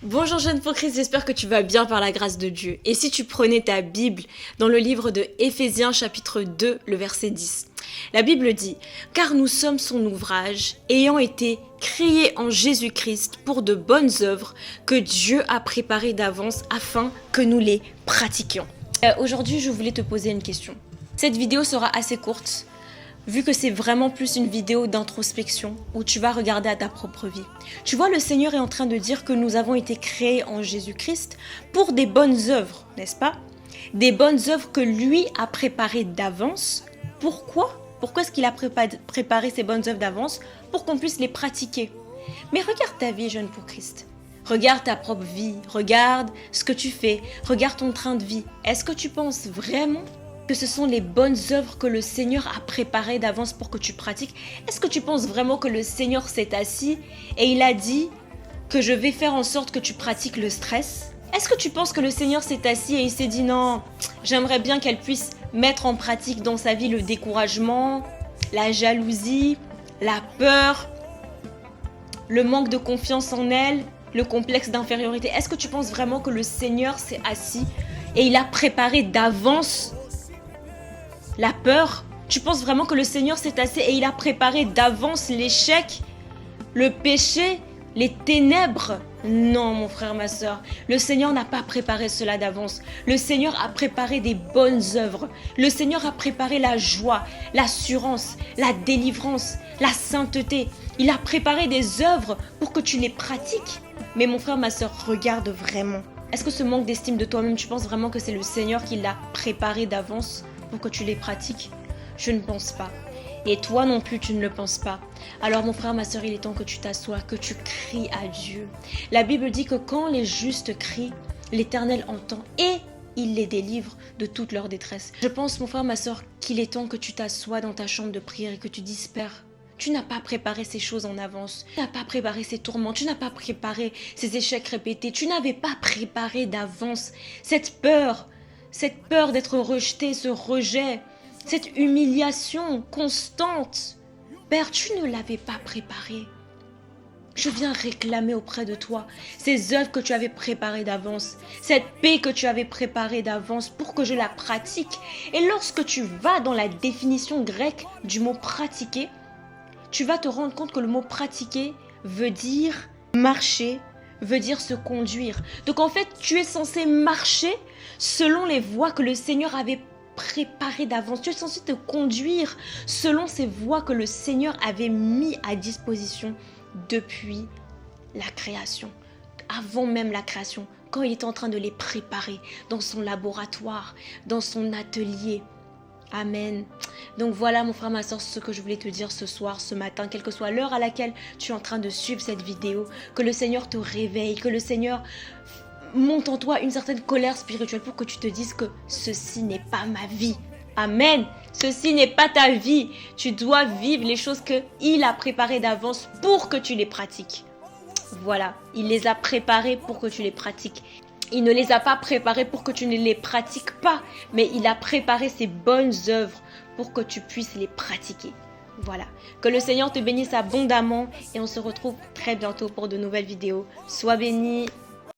Bonjour jeune pour Christ, j'espère que tu vas bien par la grâce de Dieu. Et si tu prenais ta Bible dans le livre de Éphésiens chapitre 2, le verset 10. La Bible dit « Car nous sommes son ouvrage, ayant été créés en Jésus-Christ pour de bonnes œuvres que Dieu a préparées d'avance afin que nous les pratiquions. » Aujourd'hui, je voulais te poser une question. Cette vidéo sera assez courte, vu que c'est vraiment plus une vidéo d'introspection où tu vas regarder à ta propre vie. Tu vois, le Seigneur est en train de dire que nous avons été créés en Jésus-Christ pour des bonnes œuvres, n'est-ce pas? Des bonnes œuvres que lui a préparées d'avance. Pourquoi? Pourquoi est-ce qu'il a préparé ces bonnes œuvres d'avance? Pour qu'on puisse les pratiquer. Mais regarde ta vie, jeune pour Christ. Regarde ta propre vie, regarde ce que tu fais, regarde ton train de vie. Est-ce que tu penses vraiment que ce sont les bonnes œuvres que le Seigneur a préparées d'avance pour que tu pratiques? Est-ce que tu penses vraiment que le Seigneur s'est assis et il a dit que je vais faire en sorte que tu pratiques le stress? Est-ce que tu penses que le Seigneur s'est assis et il s'est dit non, j'aimerais bien qu'elle puisse mettre en pratique dans sa vie le découragement, la jalousie, la peur, le manque de confiance en elle, le complexe d'infériorité? Est-ce que tu penses vraiment que le Seigneur s'est assis et il a préparé d'avance la peur? Tu penses vraiment que le Seigneur s'est assis et il a préparé d'avance l'échec, le péché, les ténèbres? Non, mon frère, ma soeur. Le Seigneur n'a pas préparé cela d'avance. Le Seigneur a préparé des bonnes œuvres. Le Seigneur a préparé la joie, l'assurance, la délivrance, la sainteté. Il a préparé des œuvres pour que tu les pratiques. Mais mon frère, ma soeur, regarde vraiment. Est-ce que ce manque d'estime de toi-même, tu penses vraiment que c'est le Seigneur qui l'a préparé d'avance pour que tu les pratiques? Je ne pense pas. Et toi non plus, tu ne le penses pas. Alors mon frère, ma soeur, il est temps que tu t'assoies, que tu cries à Dieu. La Bible dit que quand les justes crient, l'Éternel entend et il les délivre de toute leur détresse. Je pense, mon frère, ma soeur, qu'il est temps que tu t'assoies dans ta chambre de prière et que tu dises, Père, tu n'as pas préparé ces choses en avance. Tu n'as pas préparé ces tourments. Tu n'as pas préparé ces échecs répétés. Tu n'avais pas préparé d'avance cette peur d'être rejeté, ce rejet, cette humiliation constante. Père, tu ne l'avais pas préparé. Je viens réclamer auprès de toi ces œuvres que tu avais préparées d'avance, cette paix que tu avais préparée d'avance pour que je la pratique. Et lorsque tu vas dans la définition grecque du mot pratiquer, tu vas te rendre compte que le mot pratiquer veut dire marcher, veut dire se conduire. Donc en fait, tu es censé marcher selon les voies que le Seigneur avait préparées d'avance. Tu es censé te conduire selon ces voies que le Seigneur avait mis à disposition depuis la création, avant même la création, quand il était en train de les préparer dans son laboratoire, dans son atelier. Amen. Donc voilà mon frère, ma soeur, ce que je voulais te dire ce soir, ce matin, quelle que soit l'heure à laquelle tu es en train de suivre cette vidéo, que le Seigneur te réveille, que le Seigneur monte en toi une certaine colère spirituelle pour que tu te dises que ceci n'est pas ma vie. Amen. Ceci n'est pas ta vie. Tu dois vivre les choses qu'il a préparées d'avance pour que tu les pratiques. Voilà, il les a préparées pour que tu les pratiques. Il ne les a pas préparés pour que tu ne les pratiques pas, mais il a préparé ces bonnes œuvres pour que tu puisses les pratiquer. Voilà. Que le Seigneur te bénisse abondamment et on se retrouve très bientôt pour de nouvelles vidéos. Sois béni.